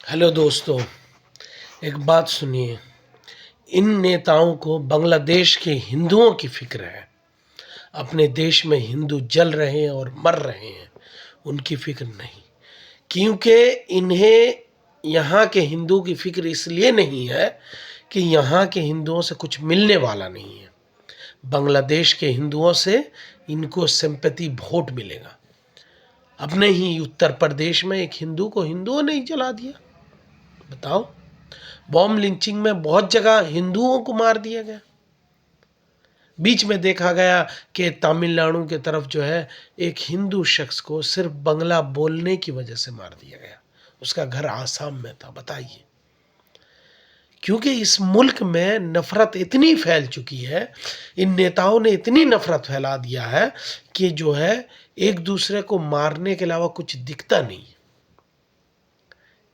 Hello दोस्तों, एक बात सुनिए। इन नेताओं को बांग्लादेश के हिंदुओं की फिक्र है। अपने देश में हिंदू जल रहे हैं और मर रहे हैं, उनकी फिक्र नहीं। क्योंकि इन्हें यहाँ के हिंदू की फिक्र इसलिए नहीं है कि यहाँ के हिंदुओं से कुछ मिलने वाला नहीं है। बांग्लादेश के हिंदुओं से इनको सिंपैथी वोट मिलेगा। अपने ही उत्तर प्रदेश में एक हिंदू को हिंदुओं ने ही जला दिया। बताओ, बॉम्ब लिंचिंग में बहुत जगह हिंदुओं को मार दिया गया। बीच में देखा गया कि तमिलनाडु की तरफ जो है एक हिंदू शख्स को सिर्फ बंगला बोलने की वजह से मार दिया गया। उसका घर आसाम में था। बताइए, क्योंकि इस मुल्क में नफरत इतनी फैल चुकी है, इन नेताओं ने इतनी नफरत फैला दिया है कि जो है एक दूसरे को मारने के अलावा कुछ दिखता नहीं।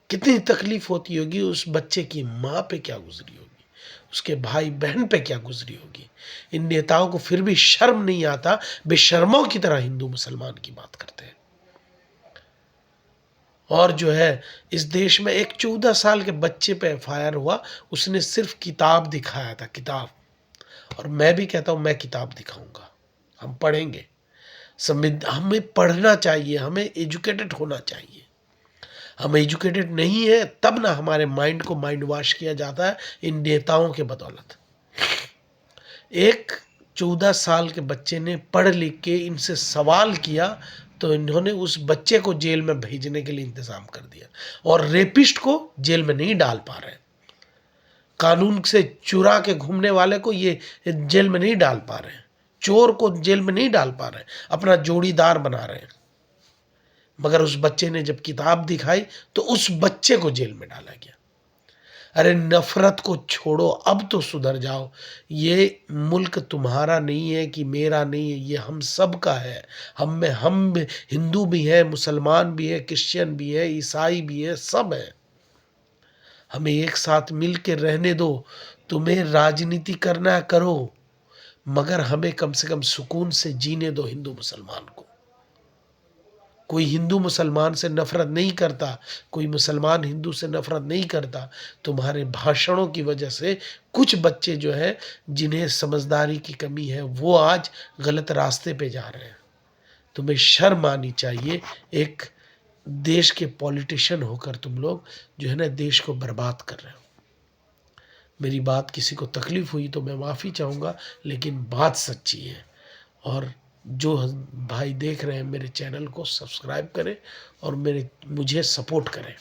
कितनी तकलीफ होती होगी उस बच्चे की माँ पे, क्या गुजरी होगी, उसके भाई बहन पे क्या गुजरी होगी। इन नेताओं को फिर भी शर्म नहीं आता, बेशर्मों की तरह हिंदू मुसलमान की बात करते हैं। और जो है इस देश में एक 14 साल के बच्चे पे एफआईआर हुआ, उसने सिर्फ किताब दिखाया था, किताब। और मैं भी कहता हूं, मैं किताब दिखाऊंगा, हम पढ़ेंगे। हमें पढ़ना चाहिए, हमें एजुकेटेड होना चाहिए। हम एजुकेटेड नहीं है तब ना हमारे माइंड को माइंड वॉश किया जाता है इन नेताओं के बदौलत। एक 14 साल के बच्चे ने पढ़ लिख के इनसे सवाल किया तो इन्होंने उस बच्चे को जेल में भेजने के लिए इंतजाम कर दिया। और रेपिस्ट को जेल में नहीं डाल पा रहे, कानून से चुरा के घूमने वाले को ये जेल में नहीं डाल पा रहे, चोर को जेल में नहीं डाल पा रहे, अपना जोड़ीदार बना रहे हैं। मगर उस बच्चे ने जब किताब दिखाई तो उस बच्चे को जेल में डाला गया। अरे नफरत को छोड़ो, अब तो सुधर जाओ। ये मुल्क तुम्हारा नहीं है कि मेरा नहीं है, ये हम सब का है। हम हिंदू भी हैं, मुसलमान भी है, क्रिश्चियन भी है, ईसाई भी है, सब है। हमें एक साथ मिल के रहने दो। तुम्हें राजनीति करना है करो, मगर हमें कम से कम सुकून से जीने दो हिंदू मुसलमान को। कोई हिंदू मुसलमान से नफरत नहीं करता, कोई मुसलमान हिंदू से नफरत नहीं करता। तुम्हारे भाषणों की वजह से कुछ बच्चे जो है, जिन्हें समझदारी की कमी है, वो आज गलत रास्ते पे जा रहे हैं। तुम्हें शर्म आनी चाहिए। एक देश के पॉलिटिशियन होकर तुम लोग जो है ना देश को बर्बाद कर रहे हो। मेरी बात किसी को तकलीफ हुई तो मैं माफ़ी चाहूँगा, लेकिन बात सच्ची है। और जो भाई देख रहे हैं मेरे चैनल को सब्सक्राइब करें और मुझे सपोर्ट करें।